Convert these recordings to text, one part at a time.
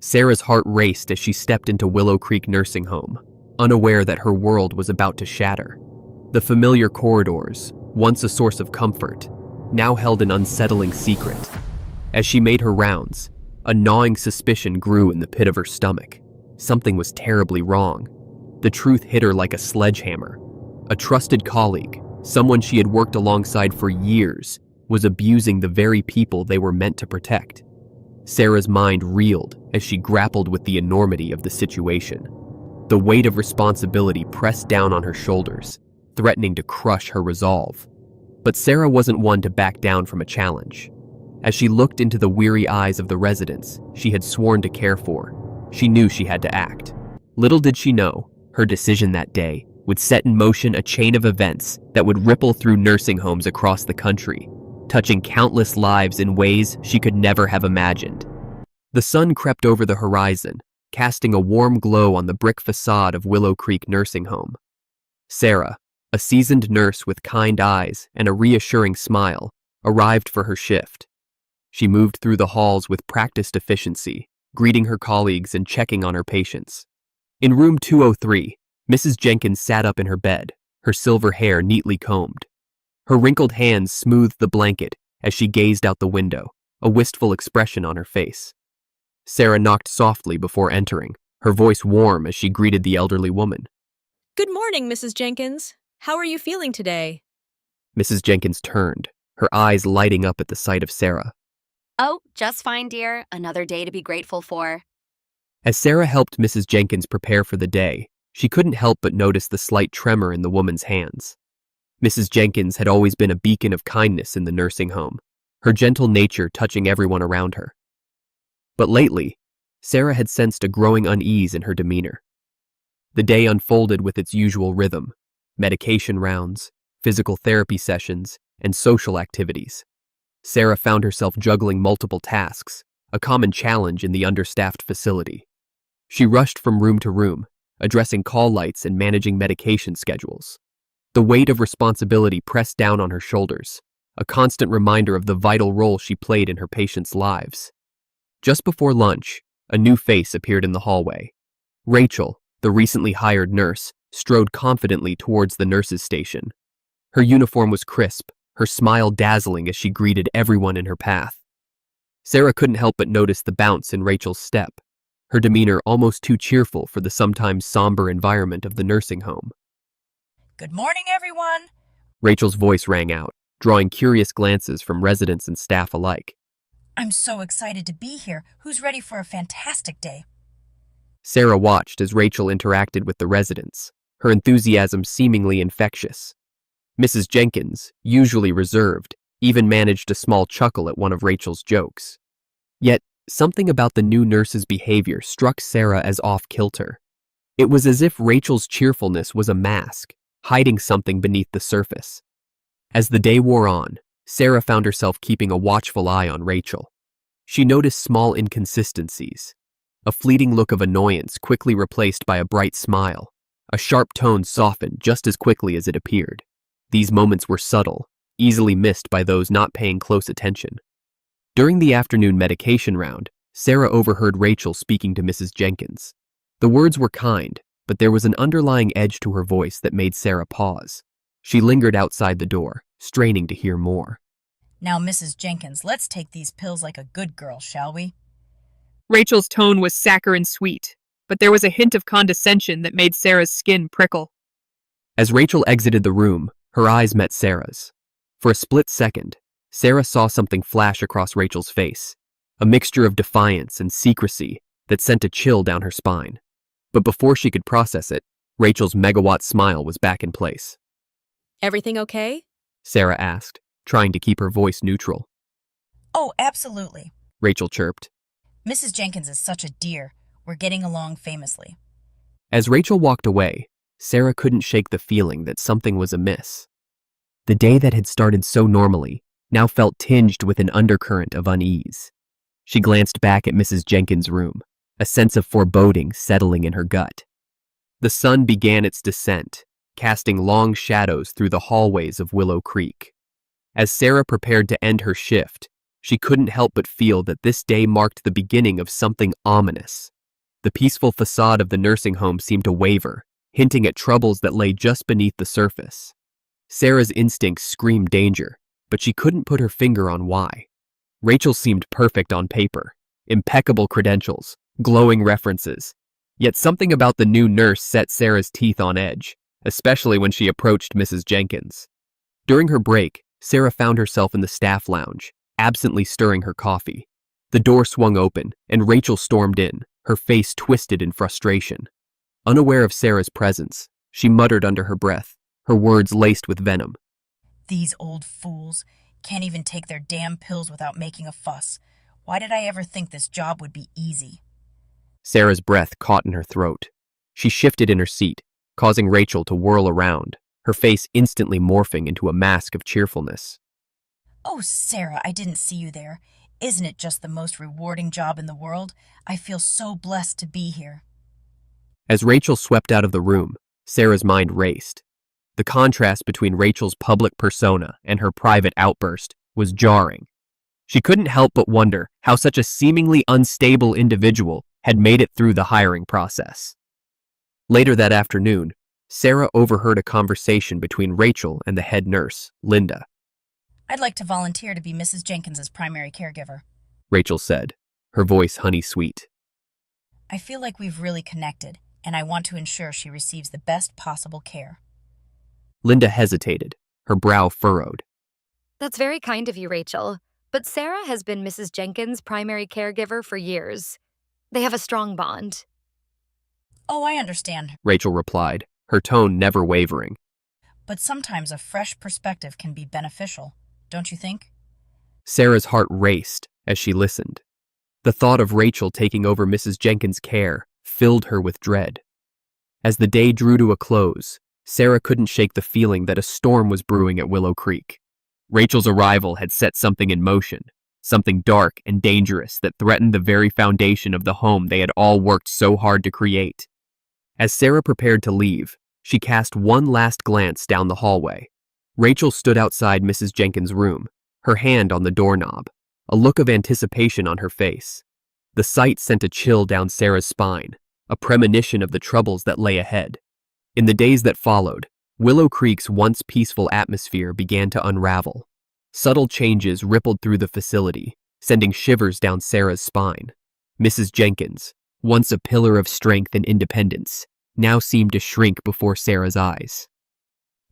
Sarah's heart raced as she stepped into Willow Creek Nursing Home, unaware that her world was about to shatter. The familiar corridors, once a source of comfort, now held an unsettling secret. As she made her rounds, a gnawing suspicion grew in the pit of her stomach. Something was terribly wrong. The truth hit her like a sledgehammer. A trusted colleague, someone she had worked alongside for years, was abusing the very people they were meant to protect. Sarah's mind reeled as she grappled with the enormity of the situation. The weight of responsibility pressed down on her shoulders, threatening to crush her resolve. But Sarah wasn't one to back down from a challenge. As she looked into the weary eyes of the residents she had sworn to care for, she knew she had to act. Little did she know, her decision that day would set in motion a chain of events that would ripple through nursing homes across the country, touching countless lives in ways she could never have imagined. The sun crept over the horizon, casting a warm glow on the brick facade of Willow Creek Nursing Home. Sarah, a seasoned nurse with kind eyes and a reassuring smile, arrived for her shift. She moved through the halls with practiced efficiency, greeting her colleagues and checking on her patients. In room 203, Mrs. Jenkins sat up in her bed, her silver hair neatly combed. Her wrinkled hands smoothed the blanket as she gazed out the window, a wistful expression on her face. Sarah knocked softly before entering, her voice warm as she greeted the elderly woman. Good morning, Mrs. Jenkins. How are you feeling today? Mrs. Jenkins turned, her eyes lighting up at the sight of Sarah. Oh, just fine, dear. Another day to be grateful for. As Sarah helped Mrs. Jenkins prepare for the day, she couldn't help but notice the slight tremor in the woman's hands. Mrs. Jenkins had always been a beacon of kindness in the nursing home, her gentle nature touching everyone around her. But lately, Sarah had sensed a growing unease in her demeanor. The day unfolded with its usual rhythm: medication rounds, physical therapy sessions, and social activities. Sarah found herself juggling multiple tasks, a common challenge in the understaffed facility. She rushed from room to room, addressing call lights and managing medication schedules. The weight of responsibility pressed down on her shoulders, a constant reminder of the vital role she played in her patients' lives. Just before lunch, a new face appeared in the hallway. Rachel, the recently hired nurse, strode confidently towards the nurses' station. Her uniform was crisp, her smile dazzling as she greeted everyone in her path. Sarah couldn't help but notice the bounce in Rachel's step, her demeanor almost too cheerful for the sometimes somber environment of the nursing home. Good morning, everyone. Rachel's voice rang out, drawing curious glances from residents and staff alike. I'm so excited to be here. Who's ready for a fantastic day? Sarah watched as Rachel interacted with the residents, her enthusiasm seemingly infectious. Mrs. Jenkins, usually reserved, even managed a small chuckle at one of Rachel's jokes. Yet, something about the new nurse's behavior struck Sarah as off-kilter. It was as if Rachel's cheerfulness was a mask, hiding something beneath the surface. As the day wore on, Sarah found herself keeping a watchful eye on Rachel. She noticed small inconsistencies. A fleeting look of annoyance quickly replaced by a bright smile. A sharp tone softened just as quickly as it appeared. These moments were subtle, easily missed by those not paying close attention. During the afternoon medication round, Sarah overheard Rachel speaking to Mrs. Jenkins. The words were kind, but there was an underlying edge to her voice that made Sarah pause. She lingered outside the door, straining to hear more. Now, Mrs. Jenkins, let's take these pills like a good girl, shall we? Rachel's tone was saccharine sweet, but there was a hint of condescension that made Sarah's skin prickle. As Rachel exited the room, her eyes met Sarah's. For a split second, Sarah saw something flash across Rachel's face, a mixture of defiance and secrecy that sent a chill down her spine. But before she could process it, Rachel's megawatt smile was back in place. Everything okay? Sarah asked, trying to keep her voice neutral. Oh, absolutely. Rachel chirped. Mrs. Jenkins is such a dear. We're getting along famously. As Rachel walked away, Sarah couldn't shake the feeling that something was amiss. The day that had started so normally now felt tinged with an undercurrent of unease. She glanced back at Mrs. Jenkins' room, a sense of foreboding settling in her gut. The sun began its descent, casting long shadows through the hallways of Willow Creek. As Sarah prepared to end her shift, She couldn't help but feel that this day marked the beginning of something ominous. The peaceful facade of the nursing home seemed to waver, hinting at troubles that lay just beneath the surface. Sarah's instincts screamed danger, but she couldn't put her finger on why. Rachel seemed perfect on paper, impeccable credentials, glowing references. Yet something about the new nurse set Sarah's teeth on edge, especially when she approached Mrs. Jenkins. During her break, Sarah found herself in the staff lounge, absently stirring her coffee. The door swung open, and Rachel stormed in, her face twisted in frustration. Unaware of Sarah's presence, she muttered under her breath, her words laced with venom. These old fools can't even take their damn pills without making a fuss. Why did I ever think this job would be easy? Sarah's breath caught in her throat. She shifted in her seat, causing Rachel to whirl around, her face instantly morphing into a mask of cheerfulness. Oh, Sarah, I didn't see you there. Isn't it just the most rewarding job in the world? I feel so blessed to be here. As Rachel swept out of the room, Sarah's mind raced. The contrast between Rachel's public persona and her private outburst was jarring. She couldn't help but wonder how such a seemingly unstable individual had made it through the hiring process. Later that afternoon, Sarah overheard a conversation between Rachel and the head nurse, Linda. I'd like to volunteer to be Mrs. Jenkins's primary caregiver. Rachel said, her voice honey-sweet. I feel like we've really connected, and I want to ensure she receives the best possible care. Linda hesitated, her brow furrowed. That's very kind of you, Rachel. But Sarah has been Mrs. Jenkins' primary caregiver for years. They have a strong bond. Oh, I understand. Rachel replied, her tone never wavering. But sometimes a fresh perspective can be beneficial, don't you think? Sarah's heart raced as she listened. The thought of Rachel taking over Mrs. Jenkins' care filled her with dread. As the day drew to a close, Sarah couldn't shake the feeling that a storm was brewing at Willow Creek. Rachel's arrival had set something in motion, something dark and dangerous that threatened the very foundation of the home they had all worked so hard to create. As Sarah prepared to leave, she cast one last glance down the hallway. Rachel stood outside Mrs. Jenkins' room, her hand on the doorknob, a look of anticipation on her face. The sight sent a chill down Sarah's spine, a premonition of the troubles that lay ahead. In the days that followed, Willow Creek's once peaceful atmosphere began to unravel. Subtle changes rippled through the facility, sending shivers down Sarah's spine. Mrs. Jenkins, once a pillar of strength and independence, now seemed to shrink before Sarah's eyes.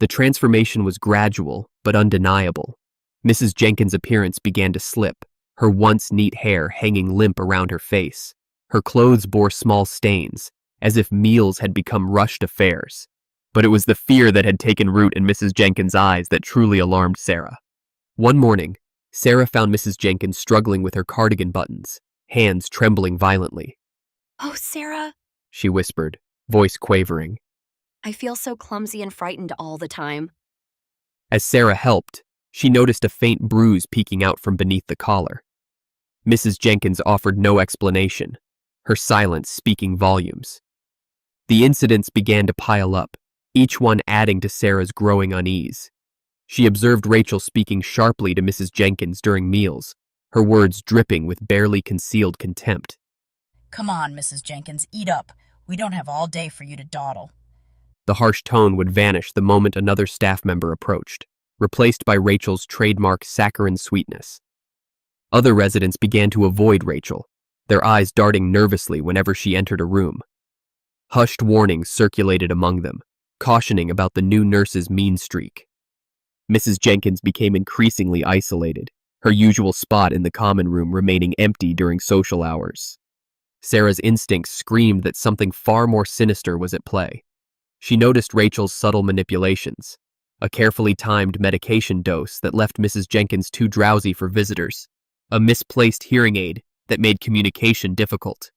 The transformation was gradual but undeniable. Mrs. Jenkins' appearance began to slip, her once neat hair hanging limp around her face. Her clothes bore small stains, as if meals had become rushed affairs. But it was the fear that had taken root in Mrs. Jenkins' eyes that truly alarmed Sarah. One morning, Sarah found Mrs. Jenkins struggling with her cardigan buttons, hands trembling violently. Oh, Sarah, She whispered, voice quavering. I feel so clumsy and frightened all the time. As Sarah helped, she noticed a faint bruise peeking out from beneath the collar. Mrs. Jenkins offered no explanation, her silence speaking volumes. The incidents began to pile up, each one adding to Sarah's growing unease. She observed Rachel speaking sharply to Mrs. Jenkins during meals, her words dripping with barely concealed contempt. Come on, Mrs. Jenkins, eat up. We don't have all day for you to dawdle. The harsh tone would vanish the moment another staff member approached, replaced by Rachel's trademark saccharine sweetness. Other residents began to avoid Rachel, their eyes darting nervously whenever she entered a room. Hushed warnings circulated among them, cautioning about the new nurse's mean streak. Mrs. Jenkins became increasingly isolated, her usual spot in the common room remaining empty during social hours. Sarah's instincts screamed that something far more sinister was at play. She noticed Rachel's subtle manipulations, a carefully timed medication dose that left Mrs. Jenkins too drowsy for visitors, a misplaced hearing aid that made communication difficult.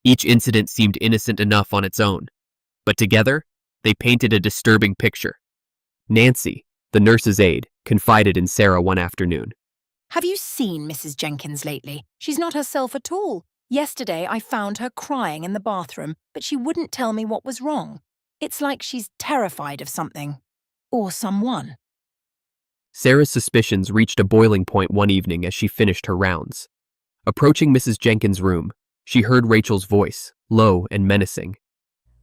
Each incident seemed innocent enough on its own, but together, they painted a disturbing picture. Nancy, the nurse's aide, confided in Sarah one afternoon. Have you seen Mrs. Jenkins lately? She's not herself at all. Yesterday I found her crying in the bathroom, but she wouldn't tell me what was wrong. It's like she's terrified of something. Or someone. Sarah's suspicions reached a boiling point one evening as she finished her rounds. Approaching Mrs. Jenkins' room, she heard Rachel's voice, low and menacing.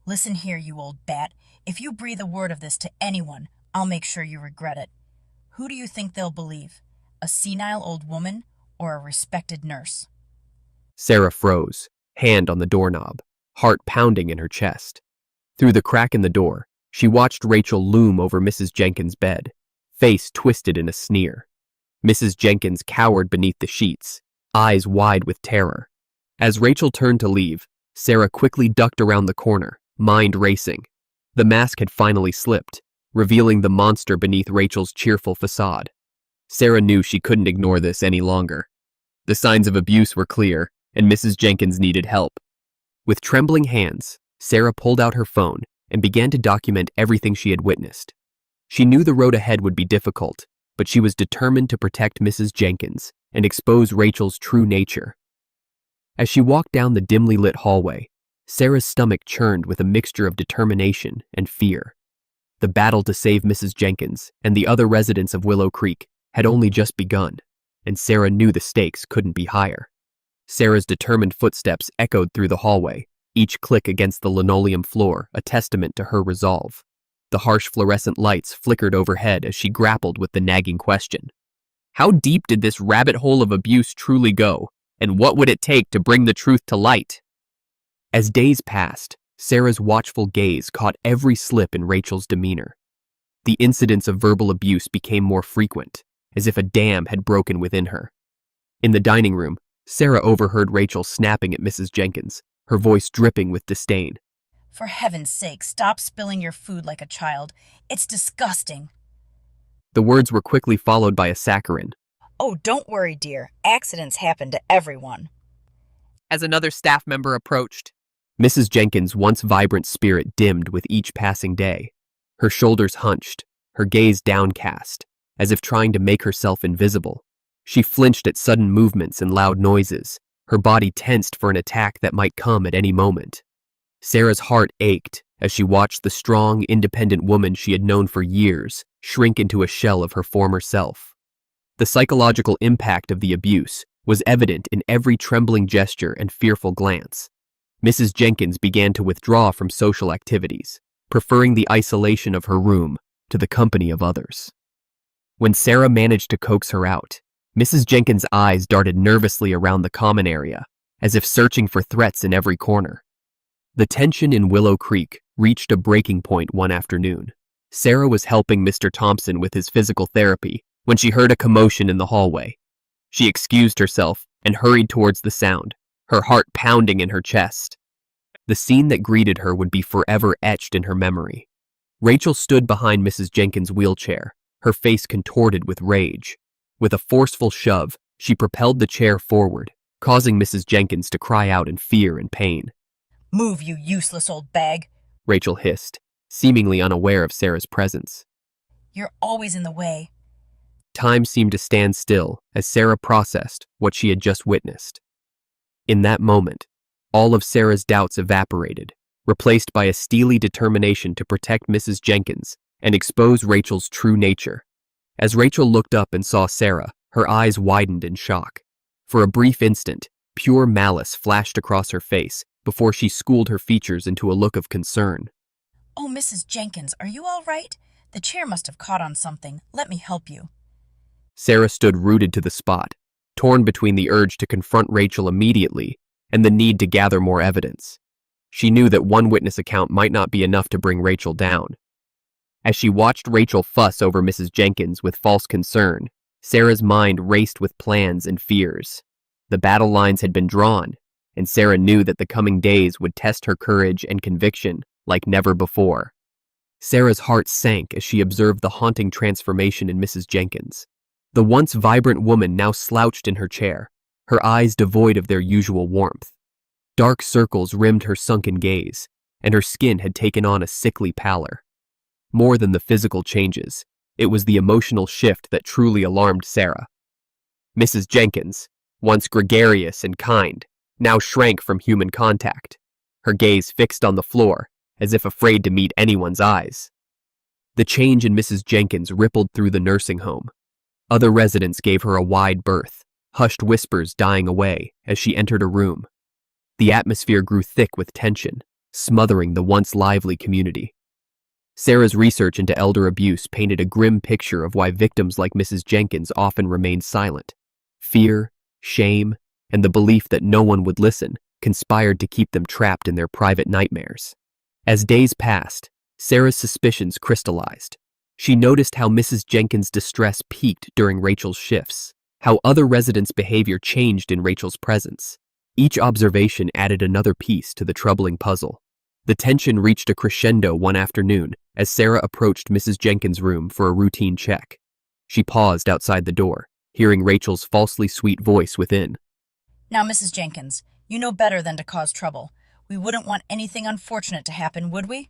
Listen here, you old bat. If you breathe a word of this to anyone, I'll make sure you regret it. Who do you think they'll believe? A senile old woman or a respected nurse? Sarah froze, hand on the doorknob, heart pounding in her chest. Through the crack in the door, she watched Rachel loom over Mrs. Jenkins' bed, face twisted in a sneer. Mrs. Jenkins cowered beneath the sheets, eyes wide with terror. As Rachel turned to leave, Sarah quickly ducked around the corner, mind racing. The mask had finally slipped, revealing the monster beneath Rachel's cheerful facade. Sarah knew she couldn't ignore this any longer. The signs of abuse were clear, and Mrs. Jenkins needed help. With trembling hands, Sarah pulled out her phone and began to document everything she had witnessed. She knew the road ahead would be difficult, but she was determined to protect Mrs. Jenkins and expose Rachel's true nature. As she walked down the dimly lit hallway, Sarah's stomach churned with a mixture of determination and fear. The battle to save Mrs. Jenkins and the other residents of Willow Creek had only just begun, and Sarah knew the stakes couldn't be higher. Sarah's determined footsteps echoed through the hallway, each click against the linoleum floor a testament to her resolve. The harsh fluorescent lights flickered overhead as she grappled with the nagging question. How deep did this rabbit hole of abuse truly go, and what would it take to bring the truth to light? As days passed, Sarah's watchful gaze caught every slip in Rachel's demeanor. The incidents of verbal abuse became more frequent, as if a dam had broken within her. In the dining room, Sarah overheard Rachel snapping at Mrs. Jenkins, her voice dripping with disdain. For heaven's sake, stop spilling your food like a child. It's disgusting. The words were quickly followed by a saccharine. Oh, don't worry, dear. Accidents happen to everyone. As another staff member approached, Mrs. Jenkins' once vibrant spirit dimmed with each passing day. Her shoulders hunched, her gaze downcast, as if trying to make herself invisible. She flinched at sudden movements and loud noises, her body tensed for an attack that might come at any moment. Sarah's heart ached as she watched the strong, independent woman she had known for years shrink into a shell of her former self. The psychological impact of the abuse was evident in every trembling gesture and fearful glance. Mrs. Jenkins began to withdraw from social activities, preferring the isolation of her room to the company of others. When Sarah managed to coax her out, Mrs. Jenkins' eyes darted nervously around the common area, as if searching for threats in every corner. The tension in Willow Creek reached a breaking point one afternoon. Sarah was helping Mr. Thompson with his physical therapy when she heard a commotion in the hallway. She excused herself and hurried towards the sound, her heart pounding in her chest. The scene that greeted her would be forever etched in her memory. Rachel stood behind Mrs. Jenkins' wheelchair, her face contorted with rage. With a forceful shove, she propelled the chair forward, causing Mrs. Jenkins to cry out in fear and pain. Move, you useless old bag. Rachel hissed, seemingly unaware of Sarah's presence. You're always in the way. Time seemed to stand still as Sarah processed what she had just witnessed. In that moment, all of Sarah's doubts evaporated, replaced by a steely determination to protect Mrs. Jenkins and expose Rachel's true nature. As Rachel looked up and saw Sarah, her eyes widened in shock. For a brief instant, pure malice flashed across her face before she schooled her features into a look of concern. Oh, Mrs. Jenkins, are you all right? The chair must have caught on something. Let me help you. Sarah stood rooted to the spot, torn between the urge to confront Rachel immediately and the need to gather more evidence. She knew that one witness account might not be enough to bring Rachel down. As she watched Rachel fuss over Mrs. Jenkins with false concern, Sarah's mind raced with plans and fears. The battle lines had been drawn, and Sarah knew that the coming days would test her courage and conviction like never before. Sarah's heart sank as she observed the haunting transformation in Mrs. Jenkins. The once vibrant woman now slouched in her chair, her eyes devoid of their usual warmth. Dark circles rimmed her sunken gaze, and her skin had taken on a sickly pallor. More than the physical changes, it was the emotional shift that truly alarmed Sarah. Mrs. Jenkins, once gregarious and kind, now shrank from human contact, her gaze fixed on the floor, as if afraid to meet anyone's eyes. The change in Mrs. Jenkins rippled through the nursing home, Other residents gave her a wide berth, hushed whispers dying away as she entered a room. The atmosphere grew thick with tension, smothering the once lively community. Sarah's research into elder abuse painted a grim picture of why victims like Mrs. Jenkins often remained silent. Fear, shame, and the belief that no one would listen conspired to keep them trapped in their private nightmares. As days passed, Sarah's suspicions crystallized. She noticed how Mrs. Jenkins' distress peaked during Rachel's shifts, how other residents' behavior changed in Rachel's presence. Each observation added another piece to the troubling puzzle. The tension reached a crescendo one afternoon as Sarah approached Mrs. Jenkins' room for a routine check. She paused outside the door, hearing Rachel's falsely sweet voice within. Now, Mrs. Jenkins, you know better than to cause trouble. We wouldn't want anything unfortunate to happen, would we?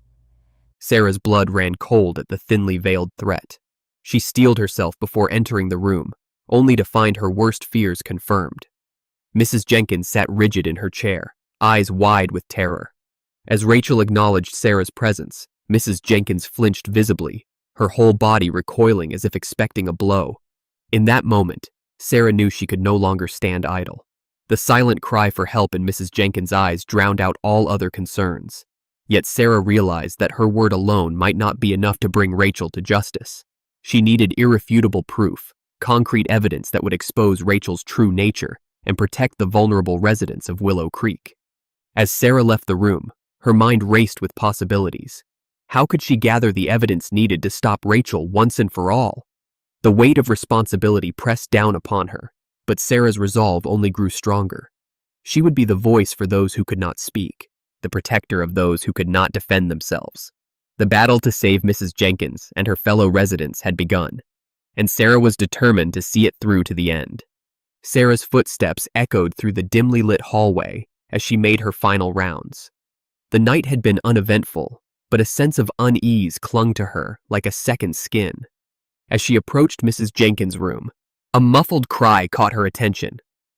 Sarah's blood ran cold at the thinly veiled threat. She steeled herself before entering the room, only to find her worst fears confirmed. Mrs. Jenkins sat rigid in her chair, eyes wide with terror. As Rachel acknowledged Sarah's presence, Mrs. Jenkins flinched visibly, her whole body recoiling as if expecting a blow. In that moment, Sarah knew she could no longer stand idle. The silent cry for help in Mrs. Jenkins' eyes drowned out all other concerns. Yet Sarah realized that her word alone might not be enough to bring Rachel to justice. She needed irrefutable proof, concrete evidence that would expose Rachel's true nature and protect the vulnerable residents of Willow Creek. As Sarah left the room, her mind raced with possibilities. How could she gather the evidence needed to stop Rachel once and for all? The weight of responsibility pressed down upon her, but Sarah's resolve only grew stronger. She would be the voice for those who could not speak, the protector of those who could not defend themselves. The battle to save Mrs. Jenkins and her fellow residents had begun, and Sarah was determined to see it through to the end. Sarah's footsteps echoed through the dimly lit hallway as she made her final rounds. The night had been uneventful, but a sense of unease clung to her like a second skin. As she approached Mrs. Jenkins' room, a muffled cry caught her attention.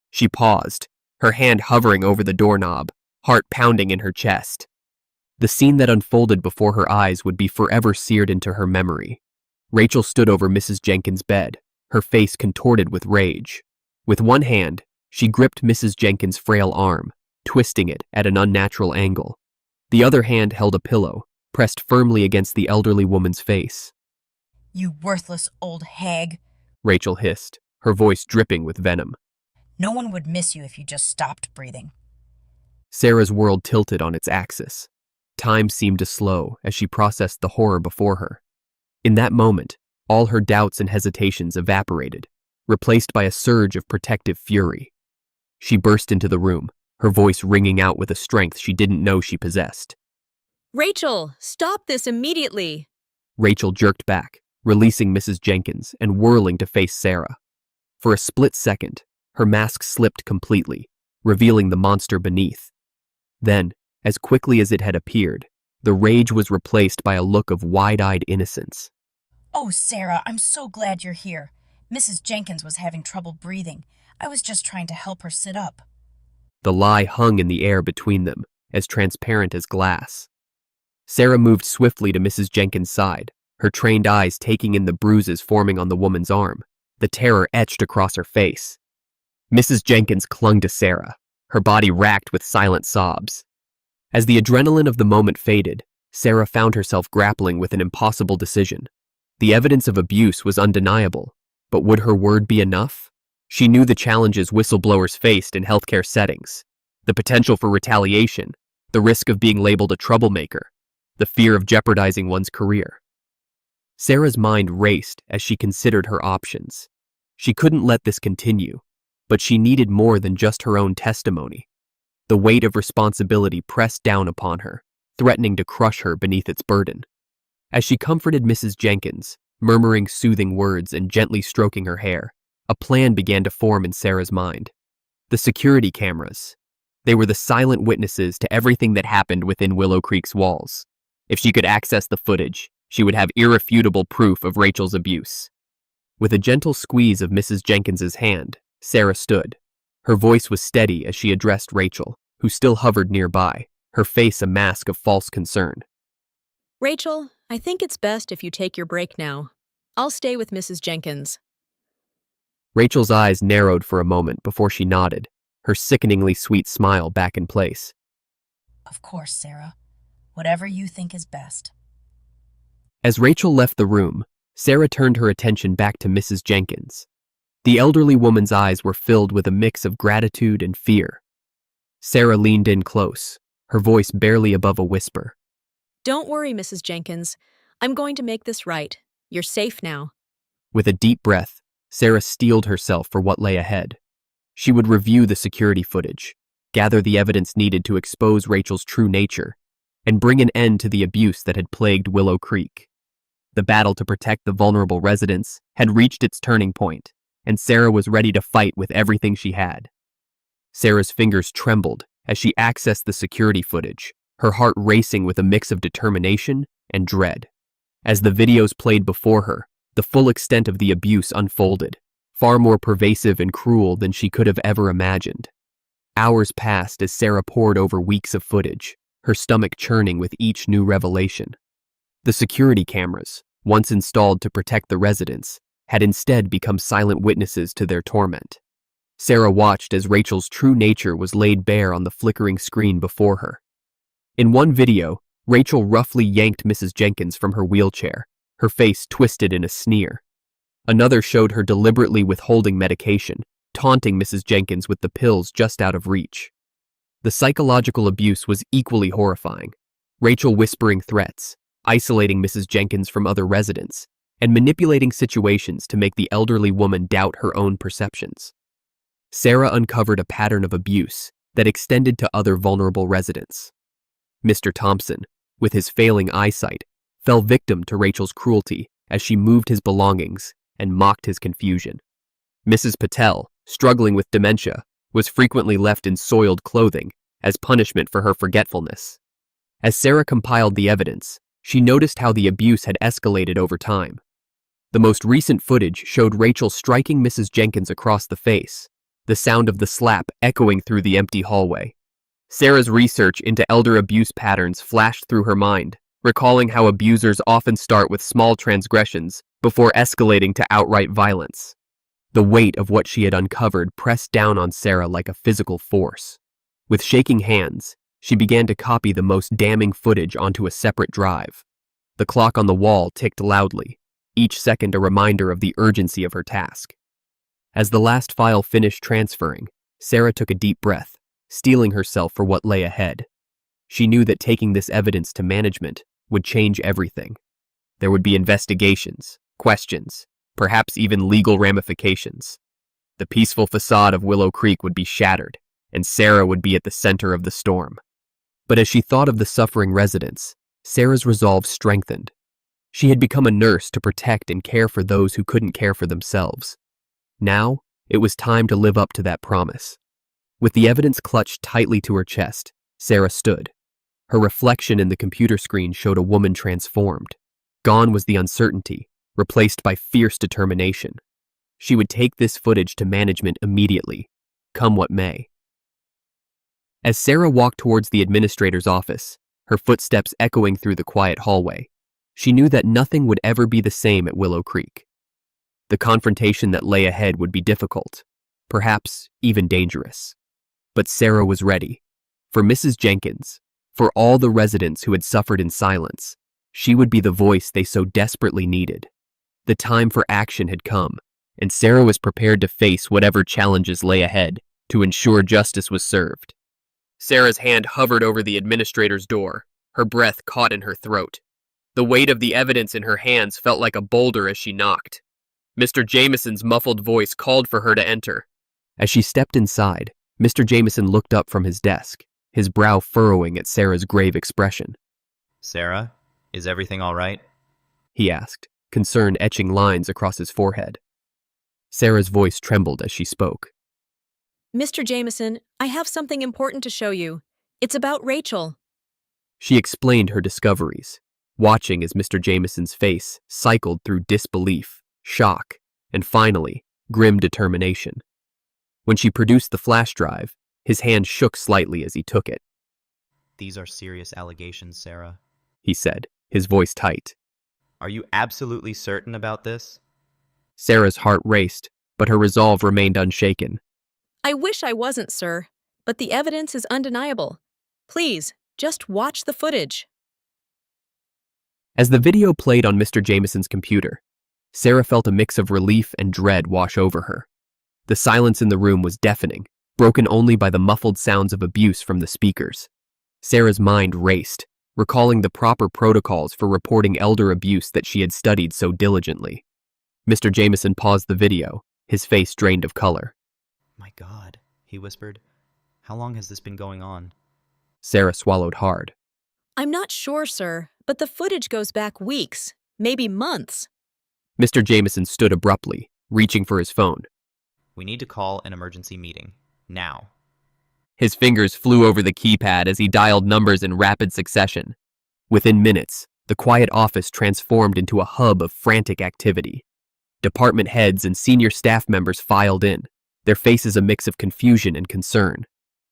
She paused, her hand hovering over the doorknob, heart pounding in her chest. The scene that unfolded before her eyes would be forever seared into her memory. Rachel stood over Mrs. Jenkins' bed, her face contorted with rage. With one hand, she gripped Mrs. Jenkins' frail arm, twisting it at an unnatural angle. The other hand held a pillow, pressed firmly against the elderly woman's face. You worthless old hag, Rachel hissed, her voice dripping with venom. no one would miss you if you just stopped breathing. Sarah's world tilted on its axis. Time seemed to slow as she processed the horror before her. In that moment, all her doubts and hesitations evaporated, replaced by a surge of protective fury. She burst into the room, her voice ringing out with a strength she didn't know she possessed. Rachel, stop this immediately! Rachel jerked back, releasing Mrs. Jenkins and whirling to face Sarah. For a split second, her mask slipped completely, revealing the monster beneath. Then, as quickly as it had appeared, the rage was replaced by a look of wide-eyed innocence. Oh, Sarah, I'm so glad you're here. Mrs. Jenkins was having trouble breathing. I was just trying to help her sit up. The lie hung in the air between them, as transparent as glass. Sarah moved swiftly to Mrs. Jenkins' side, her trained eyes taking in the bruises forming on the woman's arm, the terror etched across her face. Mrs. Jenkins clung to Sarah, her body racked with silent sobs. As the adrenaline of the moment faded, Sarah found herself grappling with an impossible decision. The evidence of abuse was undeniable, but would her word be enough? She knew the challenges whistleblowers faced in healthcare settings, the potential for retaliation, the risk of being labeled a troublemaker, the fear of jeopardizing one's career. Sarah's mind raced as she considered her options. She couldn't let this continue, but she needed more than just her own testimony. The weight of responsibility pressed down upon her, threatening to crush her beneath its burden. As she comforted Mrs. Jenkins, murmuring soothing words and gently stroking her hair, a plan began to form in Sarah's mind. The security cameras. They were the silent witnesses to everything that happened within Willow Creek's walls. If she could access the footage, she would have irrefutable proof of Rachel's abuse. With a gentle squeeze of Mrs. Jenkins's hand, Sarah stood. Her voice was steady as she addressed Rachel, who still hovered nearby, her face a mask of false concern. Rachel, I think it's best if you take your break now. I'll stay with Mrs. Jenkins. Rachel's eyes narrowed for a moment before she nodded, her sickeningly sweet smile back in place. Of course, Sarah. Whatever you think is best. As Rachel left the room, Sarah turned her attention back to Mrs. Jenkins. The elderly woman's eyes were filled with a mix of gratitude and fear. Sarah leaned in close, her voice barely above a whisper. Don't worry, Mrs. Jenkins. I'm going to make this right. You're safe now. With a deep breath, Sarah steeled herself for what lay ahead. She would review the security footage, gather the evidence needed to expose Rachel's true nature, and bring an end to the abuse that had plagued Willow Creek. The battle to protect the vulnerable residents had reached its turning point, and Sarah was ready to fight with everything she had. Sarah's fingers trembled as she accessed the security footage, her heart racing with a mix of determination and dread. As the videos played before her, the full extent of the abuse unfolded, far more pervasive and cruel than she could have ever imagined. Hours passed as Sarah pored over weeks of footage, her stomach churning with each new revelation. The security cameras, once installed to protect the residents, had instead become silent witnesses to their torment. Sarah watched as Rachel's true nature was laid bare on the flickering screen before her. In one video, Rachel roughly yanked Mrs. Jenkins from her wheelchair, her face twisted in a sneer. Another showed her deliberately withholding medication, taunting Mrs. Jenkins with the pills just out of reach. The psychological abuse was equally horrifying. Rachel whispering threats, isolating Mrs. Jenkins from other residents, and manipulating situations to make the elderly woman doubt her own perceptions. Sarah uncovered a pattern of abuse that extended to other vulnerable residents. Mr. Thompson, with his failing eyesight, fell victim to Rachel's cruelty as she moved his belongings and mocked his confusion. Mrs. Patel, struggling with dementia, was frequently left in soiled clothing as punishment for her forgetfulness. As Sarah compiled the evidence, she noticed how the abuse had escalated over time. The most recent footage showed Rachel striking Mrs. Jenkins across the face, the sound of the slap echoing through the empty hallway. Sarah's research into elder abuse patterns flashed through her mind, recalling how abusers often start with small transgressions before escalating to outright violence. The weight of what she had uncovered pressed down on Sarah like a physical force. With shaking hands, she began to copy the most damning footage onto a separate drive. The clock on the wall ticked loudly, each second a reminder of the urgency of her task. As the last file finished transferring, Sarah took a deep breath, steeling herself for what lay ahead. She knew that taking this evidence to management would change everything. There would be investigations, questions, perhaps even legal ramifications. The peaceful facade of Willow Creek would be shattered, and Sarah would be at the center of the storm. But as she thought of the suffering residents, Sarah's resolve strengthened. She had become a nurse to protect and care for those who couldn't care for themselves. Now, it was time to live up to that promise. With the evidence clutched tightly to her chest, Sarah stood. Her reflection in the computer screen showed a woman transformed. Gone was the uncertainty, replaced by fierce determination. She would take this footage to management immediately, come what may. As Sarah walked towards the administrator's office, her footsteps echoing through the quiet hallway, she knew that nothing would ever be the same at Willow Creek. The confrontation that lay ahead would be difficult, perhaps even dangerous. But Sarah was ready. For Mrs. Jenkins, for all the residents who had suffered in silence, she would be the voice they so desperately needed. The time for action had come, and Sarah was prepared to face whatever challenges lay ahead to ensure justice was served. Sarah's hand hovered over the administrator's door, her breath caught in her throat. The weight of the evidence in her hands felt like a boulder as she knocked. Mr. Jameson's muffled voice called for her to enter. As she stepped inside, Mr. Jameson looked up from his desk, his brow furrowing at Sarah's grave expression. "Sarah, is everything all right?" he asked, concern etching lines across his forehead. Sarah's voice trembled as she spoke. Mr. Jameson, I have something important to show you. It's about Rachel. She explained her discoveries, watching as Mr. Jameson's face cycled through disbelief, shock, and finally, grim determination. When she produced the flash drive, his hand shook slightly as he took it. "These are serious allegations, Sarah," he said, his voice tight. "Are you absolutely certain about this?" Sarah's heart raced, but her resolve remained unshaken. I wish I wasn't, sir, but the evidence is undeniable. Please, just watch the footage. As the video played on Mr. Jameson's computer, Sarah felt a mix of relief and dread wash over her. The silence in the room was deafening, broken only by the muffled sounds of abuse from the speakers. Sarah's mind raced, recalling the proper protocols for reporting elder abuse that she had studied so diligently. Mr. Jameson paused the video, his face drained of color. My God, he whispered. How long has this been going on? Sarah swallowed hard. I'm not sure, sir, but the footage goes back weeks, maybe months. Mr. Jameson stood abruptly, reaching for his phone. We need to call an emergency meeting. Now. His fingers flew over the keypad as he dialed numbers in rapid succession. Within minutes, the quiet office transformed into a hub of frantic activity. Department heads and senior staff members filed in, their faces a mix of confusion and concern.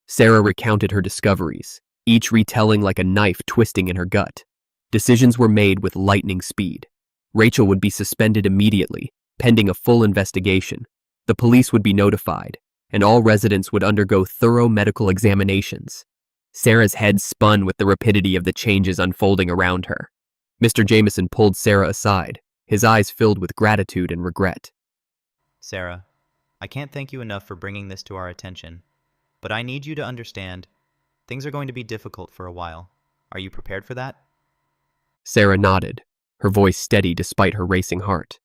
Sarah recounted her discoveries, each retelling like a knife twisting in her gut. Decisions were made with lightning speed. Rachel would be suspended immediately, pending a full investigation. The police would be notified, and all residents would undergo thorough medical examinations. Sarah's head spun with the rapidity of the changes unfolding around her. Mr. Jameson pulled Sarah aside, his eyes filled with gratitude and regret. Sarah, I can't thank you enough for bringing this to our attention, but I need you to understand, things are going to be difficult for a while. Are you prepared for that? Sarah nodded, her voice steady despite her racing heart.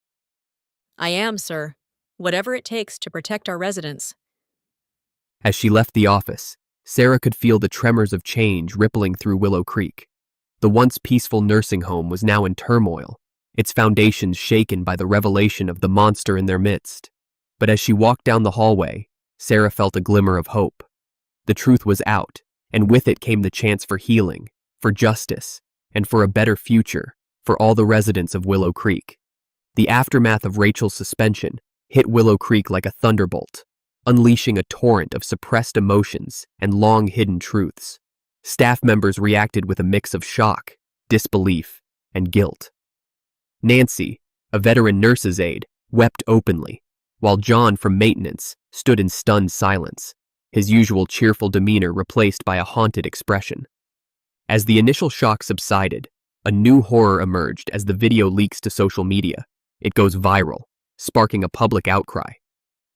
I am, sir. Whatever it takes to protect our residents. As she left the office, Sarah could feel the tremors of change rippling through Willow Creek. The once peaceful nursing home was now in turmoil, its foundations shaken by the revelation of the monster in their midst. But as she walked down the hallway, Sarah felt a glimmer of hope. The truth was out, and with it came the chance for healing, for justice, and for a better future for all the residents of Willow Creek. The aftermath of Rachel's suspension hit Willow Creek like a thunderbolt, unleashing a torrent of suppressed emotions and long-hidden truths. Staff members reacted with a mix of shock, disbelief, and guilt. Nancy, a veteran nurse's aide, wept openly, while John from maintenance stood in stunned silence, his usual cheerful demeanor replaced by a haunted expression. As the initial shock subsided, a new horror emerged as the video leaks to social media. It goes viral, sparking a public outcry.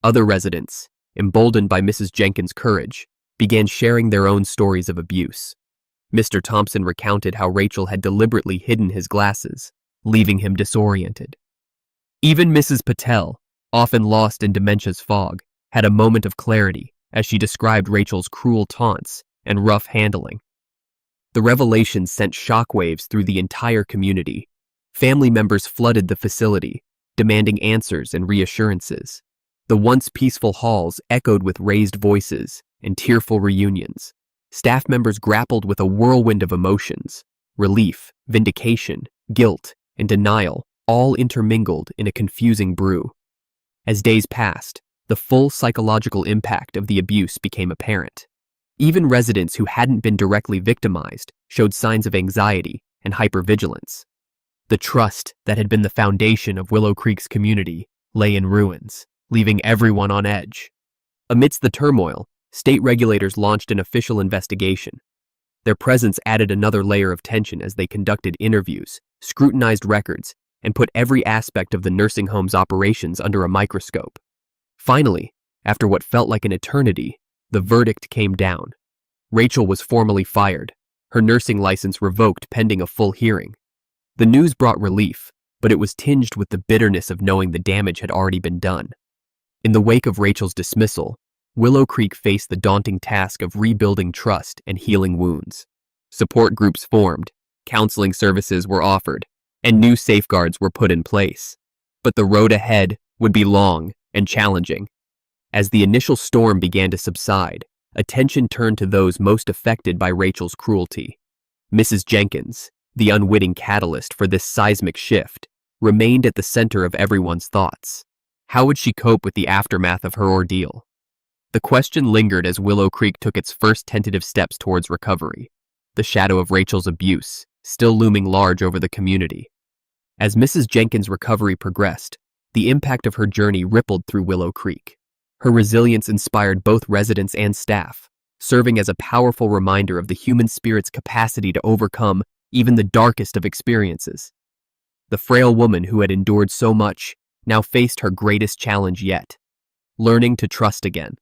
Other residents, emboldened by Mrs. Jenkins' courage, began sharing their own stories of abuse. Mr. Thompson recounted how Rachel had deliberately hidden his glasses, leaving him disoriented. Even Mrs. Patel, often lost in dementia's fog, had a moment of clarity as she described Rachel's cruel taunts and rough handling. The revelation sent shockwaves through the entire community. Family members flooded the facility, demanding answers and reassurances. The once peaceful halls echoed with raised voices and tearful reunions. Staff members grappled with a whirlwind of emotions: relief, vindication, guilt, and denial, all intermingled in a confusing brew. As days passed, the full psychological impact of the abuse became apparent. Even residents who hadn't been directly victimized showed signs of anxiety and hypervigilance. The trust that had been the foundation of Willow Creek's community lay in ruins, leaving everyone on edge. Amidst the turmoil, state regulators launched an official investigation. Their presence added another layer of tension as they conducted interviews, scrutinized records, and put every aspect of the nursing home's operations under a microscope. Finally, after what felt like an eternity, the verdict came down. Rachel was formally fired, her nursing license revoked pending a full hearing. The news brought relief, but it was tinged with the bitterness of knowing the damage had already been done. In the wake of Rachel's dismissal, Willow Creek faced the daunting task of rebuilding trust and healing wounds. Support groups formed, counseling services were offered, and new safeguards were put in place. But the road ahead would be long and challenging. As the initial storm began to subside, attention turned to those most affected by Rachel's cruelty. Mrs. Jenkins, the unwitting catalyst for this seismic shift, remained at the center of everyone's thoughts. How would she cope with the aftermath of her ordeal? The question lingered as Willow Creek took its first tentative steps towards recovery, the shadow of Rachel's abuse still looming large over the community. As Mrs. Jenkins' recovery progressed, the impact of her journey rippled through Willow Creek. Her resilience inspired both residents and staff, serving as a powerful reminder of the human spirit's capacity to overcome even the darkest of experiences. The frail woman who had endured so much now faced her greatest challenge yet: learning to trust again.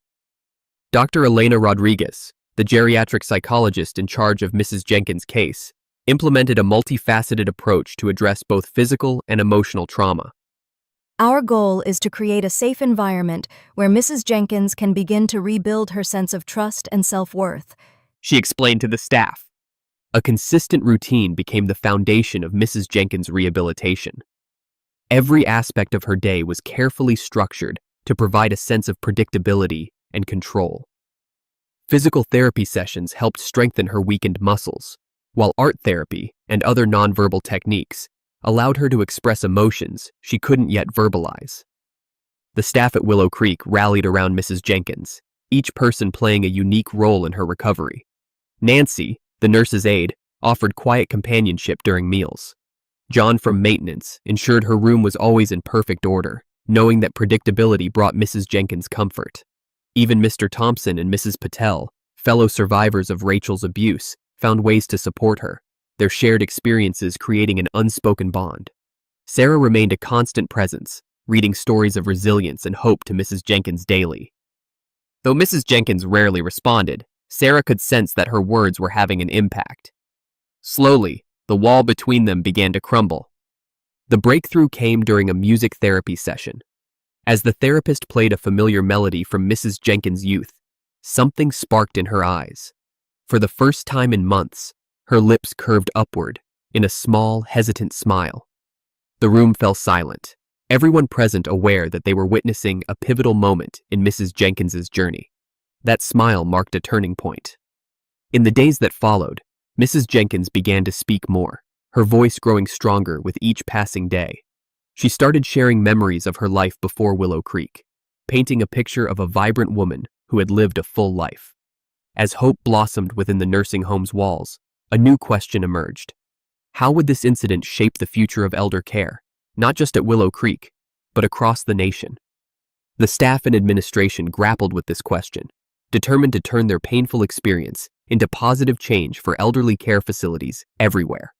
Dr. Elena Rodriguez, the geriatric psychologist in charge of Mrs. Jenkins' case, implemented a multifaceted approach to address both physical and emotional trauma. Our goal is to create a safe environment where Mrs. Jenkins can begin to rebuild her sense of trust and self-worth, She explained to the staff. A consistent routine became the foundation of Mrs. Jenkins' rehabilitation. Every aspect of her day was carefully structured to provide a sense of predictability and control. Physical therapy sessions helped strengthen her weakened muscles, while art therapy and other nonverbal techniques allowed her to express emotions she couldn't yet verbalize. The staff at Willow Creek rallied around Mrs. Jenkins, each person playing a unique role in her recovery. Nancy, the nurse's aide, offered quiet companionship during meals. John from maintenance ensured her room was always in perfect order, knowing that predictability brought Mrs. Jenkins comfort. Even Mr. Thompson and Mrs. Patel, fellow survivors of Rachel's abuse, found ways to support her, their shared experiences creating an unspoken bond. Sarah remained a constant presence, reading stories of resilience and hope to Mrs. Jenkins daily. Though Mrs. Jenkins rarely responded, Sarah could sense that her words were having an impact. Slowly, the wall between them began to crumble. The breakthrough came during a music therapy session. As the therapist played a familiar melody from Mrs. Jenkins' youth, something sparked in her eyes. For the first time in months, her lips curved upward in a small, hesitant smile. The room fell silent, everyone present aware that they were witnessing a pivotal moment in Mrs. Jenkins's journey. That smile marked a turning point. In the days that followed, Mrs. Jenkins began to speak more, her voice growing stronger with each passing day. She started sharing memories of her life before Willow Creek, painting a picture of a vibrant woman who had lived a full life. As hope blossomed within the nursing home's walls, a new question emerged. How would this incident shape the future of elder care, not just at Willow Creek, but across the nation? The staff and administration grappled with this question, determined to turn their painful experience into positive change for elderly care facilities everywhere.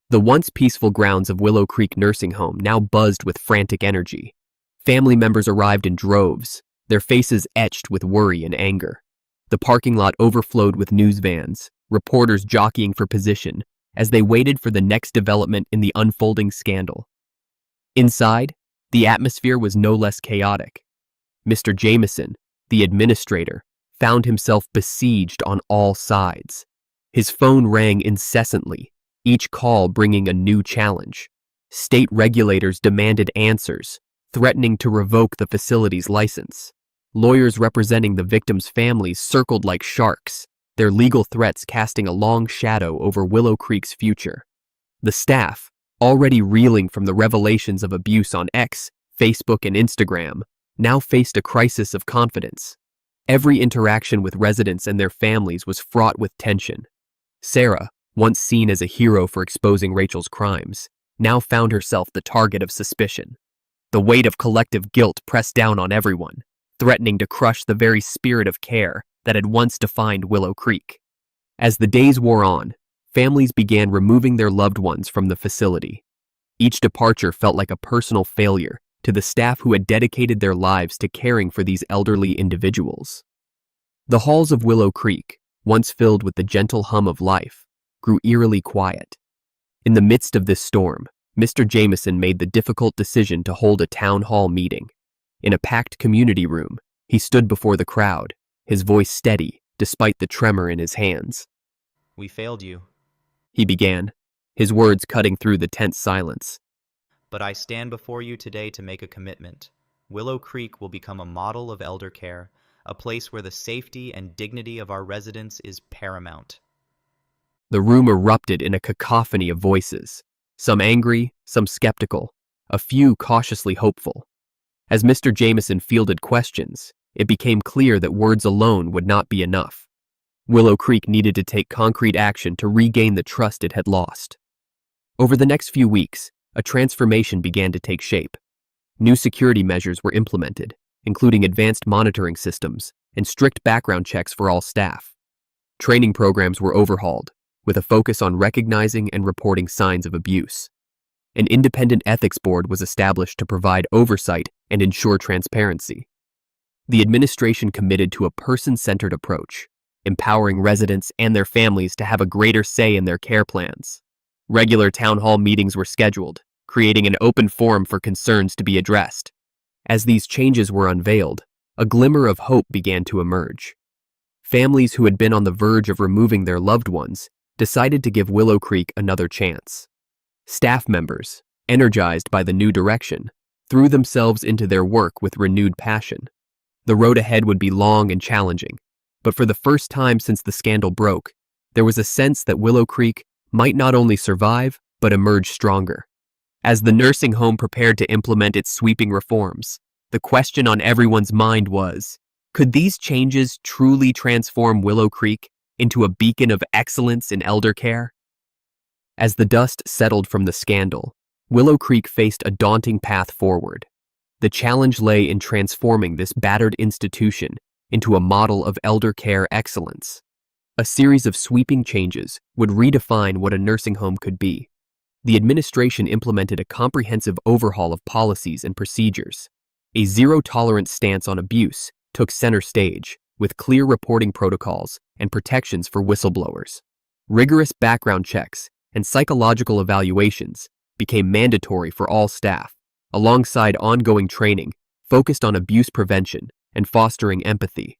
The once peaceful grounds of Willow Creek Nursing Home now buzzed with frantic energy. Family members arrived in droves, their faces etched with worry and anger. The parking lot overflowed with news vans, reporters jockeying for position as they waited for the next development in the unfolding scandal. Inside, the atmosphere was no less chaotic. Mr. Jameson, the administrator, found himself besieged on all sides. His phone rang incessantly, each call bringing a new challenge. State regulators demanded answers, threatening to revoke the facility's license. Lawyers representing the victims' families circled like sharks, their legal threats casting a long shadow over Willow Creek's future. The staff, already reeling from the revelations of abuse on X, Facebook, and Instagram, now faced a crisis of confidence. Every interaction with residents and their families was fraught with tension. Sarah, once seen as a hero for exposing Rachel's crimes, now found herself the target of suspicion. The weight of collective guilt pressed down on everyone, threatening to crush the very spirit of care that had once defined Willow Creek. As the days wore on, families began removing their loved ones from the facility. Each departure felt like a personal failure to the staff who had dedicated their lives to caring for these elderly individuals. The halls of Willow Creek, once filled with the gentle hum of life, grew eerily quiet. In the midst of this storm, Mr. Jameson made the difficult decision to hold a town hall meeting. In a packed community room, he stood before the crowd, his voice steady despite the tremor in his hands. We failed you, He began, his words cutting through the tense silence. but I stand before you today to make a commitment. Willow Creek will become a model of elder care, a place where the safety and dignity of our residents is paramount. The room erupted in a cacophony of voices, some angry, some skeptical, a few cautiously hopeful. As Mr. Jameson fielded questions, it became clear that words alone would not be enough. Willow Creek needed to take concrete action to regain the trust it had lost. Over the next few weeks, a transformation began to take shape. New security measures were implemented, including advanced monitoring systems and strict background checks for all staff. Training programs were overhauled, with a focus on recognizing and reporting signs of abuse. An independent ethics board was established to provide oversight and ensure transparency. The administration committed to a person-centered approach, empowering residents and their families to have a greater say in their care plans. Regular town hall meetings were scheduled, creating an open forum for concerns to be addressed. As these changes were unveiled, a glimmer of hope began to emerge. Families who had been on the verge of removing their loved ones decided to give Willow Creek another chance. Staff members, energized by the new direction, threw themselves into their work with renewed passion. The road ahead would be long and challenging, but for the first time since the scandal broke, there was a sense that Willow Creek might not only survive, but emerge stronger. As the nursing home prepared to implement its sweeping reforms, the question on everyone's mind was, could these changes truly transform Willow Creek into a beacon of excellence in elder care? As the dust settled from the scandal, Willow Creek faced a daunting path forward. The challenge lay in transforming this battered institution into a model of elder care excellence. A series of sweeping changes would redefine what a nursing home could be. The administration implemented a comprehensive overhaul of policies and procedures. A zero-tolerance stance on abuse took center stage, with clear reporting protocols and protections for whistleblowers. Rigorous background checks and psychological evaluations became mandatory for all staff, alongside ongoing training focused on abuse prevention and fostering empathy.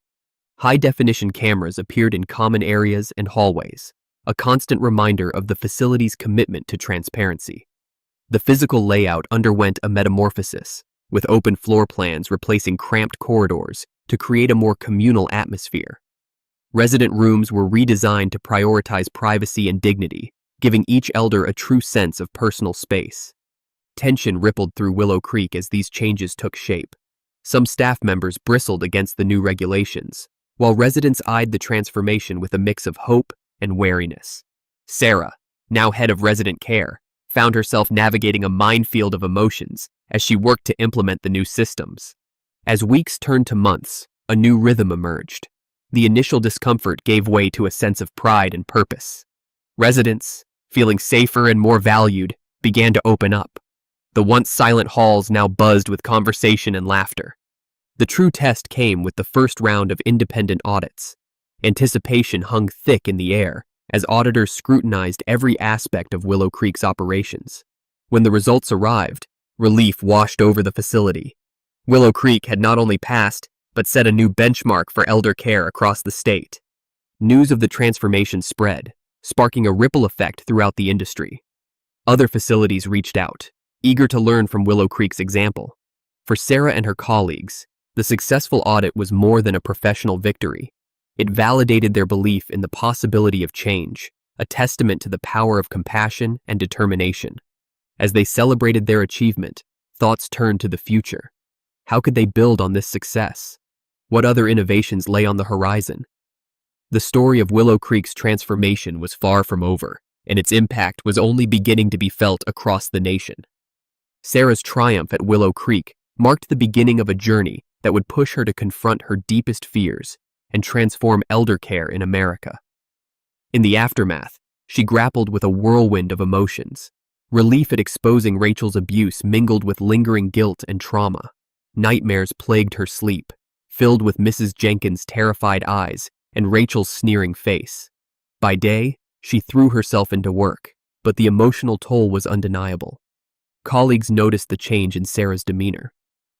High-definition cameras appeared in common areas and hallways, a constant reminder of the facility's commitment to transparency. The physical layout underwent a metamorphosis, with open floor plans replacing cramped corridors to create a more communal atmosphere. Resident rooms were redesigned to prioritize privacy and dignity, giving each elder a true sense of personal space. Tension rippled through Willow Creek as these changes took shape. Some staff members bristled against the new regulations, while residents eyed the transformation with a mix of hope and wariness. Sarah, now head of resident care, found herself navigating a minefield of emotions as she worked to implement the new systems. As weeks turned to months, a new rhythm emerged. The initial discomfort gave way to a sense of pride and purpose. Residents, feeling safer and more valued, began to open up. The once silent halls now buzzed with conversation and laughter. The true test came with the first round of independent audits. Anticipation hung thick in the air as auditors scrutinized every aspect of Willow Creek's operations. When the results arrived, relief washed over the facility. Willow Creek had not only passed, but set a new benchmark for elder care across the state. News of the transformation spread, sparking a ripple effect throughout the industry. Other facilities reached out, eager to learn from Willow Creek's example. For Sarah and her colleagues, the successful audit was more than a professional victory. It validated their belief in the possibility of change, a testament to the power of compassion and determination. As they celebrated their achievement, thoughts turned to the future. How could they build on this success? What other innovations lay on the horizon? The story of Willow Creek's transformation was far from over, and its impact was only beginning to be felt across the nation. Sarah's triumph at Willow Creek marked the beginning of a journey that would push her to confront her deepest fears and transform elder care in America. In the aftermath, she grappled with a whirlwind of emotions. Relief at exposing Rachel's abuse mingled with lingering guilt and trauma. Nightmares plagued her sleep, filled with Mrs. Jenkins' terrified eyes and Rachel's sneering face. By day, she threw herself into work, but the emotional toll was undeniable. Colleagues noticed the change in Sarah's demeanor.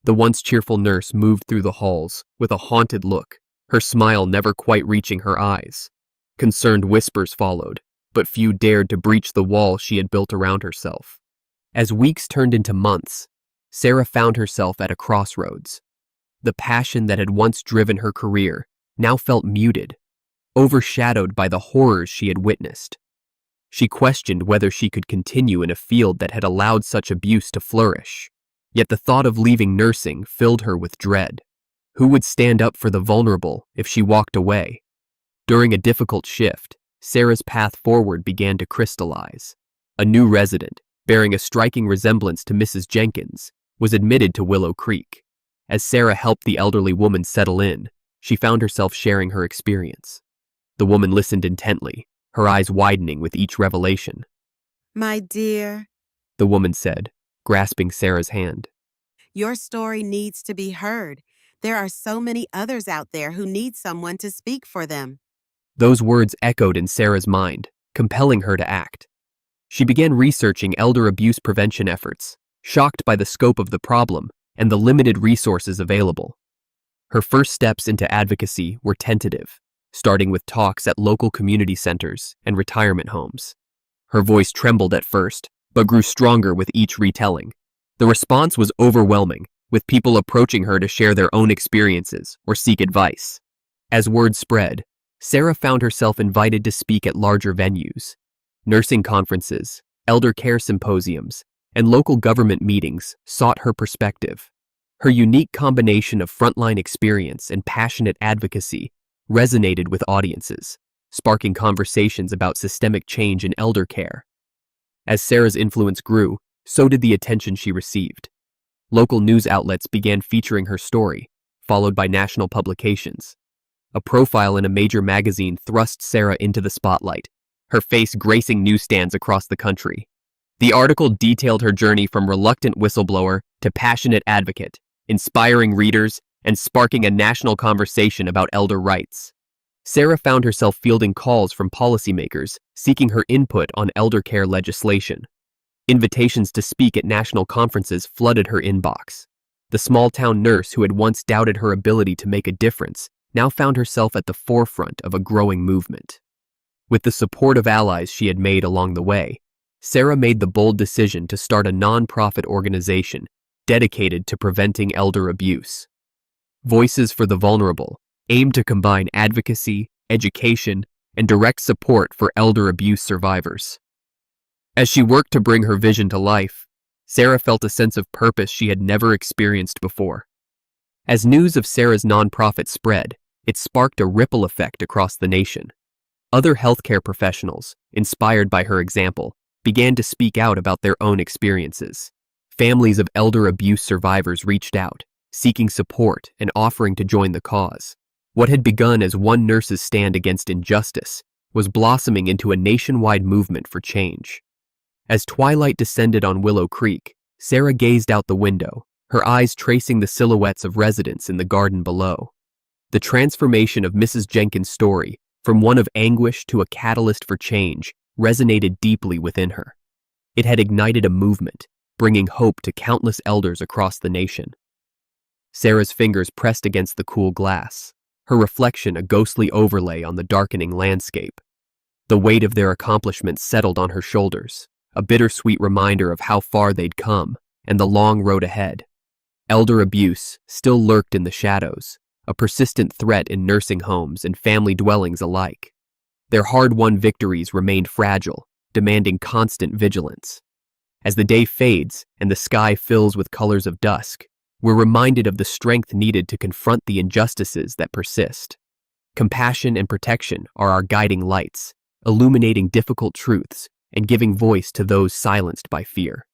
The once cheerful nurse moved through the halls with a haunted look, her smile never quite reaching her eyes. Concerned whispers followed, but few dared to breach the wall she had built around herself. As weeks turned into months, Sarah found herself at a crossroads. The passion that had once driven her career now felt muted, overshadowed by the horrors she had witnessed. She questioned whether she could continue in a field that had allowed such abuse to flourish. Yet the thought of leaving nursing filled her with dread. Who would stand up for the vulnerable if she walked away? During a difficult shift, Sarah's path forward began to crystallize. A new resident, bearing a striking resemblance to Mrs. Jenkins, was admitted to Willow Creek. As Sarah helped the elderly woman settle in, she found herself sharing her experience. The woman listened intently, her eyes widening with each revelation. My dear, The woman said, grasping Sarah's hand. your story needs to be heard. There are so many others out there who need someone to speak for them. Those words echoed in Sarah's mind, compelling her to act. She began researching elder abuse prevention efforts, shocked by the scope of the problem and the limited resources available. Her first steps into advocacy were tentative, starting with talks at local community centers and retirement homes. Her voice trembled at first, but grew stronger with each retelling. The response was overwhelming, with people approaching her to share their own experiences or seek advice. As word spread, Sarah found herself invited to speak at larger venues. Nursing conferences, elder care symposiums, and local government meetings sought her perspective. Her unique combination of frontline experience and passionate advocacy resonated with audiences, sparking conversations about systemic change in elder care. As Sarah's influence grew, so did the attention she received. Local news outlets began featuring her story, followed by national publications. A profile in a major magazine thrust Sarah into the spotlight, her face gracing newsstands across the country. The article detailed her journey from reluctant whistleblower to passionate advocate, inspiring readers and sparking a national conversation about elder rights. Sarah found herself fielding calls from policymakers seeking her input on elder care legislation. Invitations to speak at national conferences flooded her inbox. The small-town nurse who had once doubted her ability to make a difference now found herself at the forefront of a growing movement. With the support of allies she had made along the way, Sarah made the bold decision to start a non-profit organization dedicated to preventing elder abuse. Voices for the Vulnerable aimed to combine advocacy, education, and direct support for elder abuse survivors. As she worked to bring her vision to life, Sarah felt a sense of purpose she had never experienced before. As news of Sarah's nonprofit spread, it sparked a ripple effect across the nation. Other healthcare professionals, inspired by her example, began to speak out about their own experiences. Families of elder abuse survivors reached out, seeking support and offering to join the cause. What had begun as one nurse's stand against injustice was blossoming into a nationwide movement for change. As twilight descended on Willow Creek, Sarah gazed out the window, her eyes tracing the silhouettes of residents in the garden below. The transformation of Mrs. Jenkins' story, from one of anguish to a catalyst for change, resonated deeply within her. It had ignited a movement, bringing hope to countless elders across the nation. Sarah's fingers pressed against the cool glass, her reflection a ghostly overlay on the darkening landscape. The weight of their accomplishments settled on her shoulders, a bittersweet reminder of how far they'd come and the long road ahead. Elder abuse still lurked in the shadows, a persistent threat in nursing homes and family dwellings alike. Their hard-won victories remained fragile, demanding constant vigilance. As the day fades and the sky fills with colors of dusk, we're reminded of the strength needed to confront the injustices that persist. Compassion and protection are our guiding lights, illuminating difficult truths and giving voice to those silenced by fear.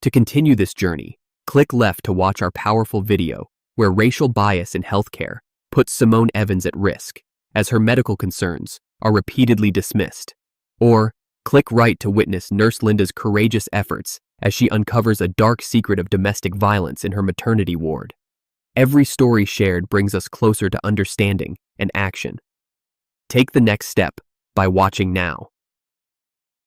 To continue this journey, click left to watch our powerful video where racial bias in healthcare puts Simone Evans at risk, as her medical concerns are repeatedly dismissed. Or click right to witness Nurse Linda's courageous efforts as she uncovers a dark secret of domestic violence in her maternity ward. Every story shared brings us closer to understanding and action. Take the next step by watching now.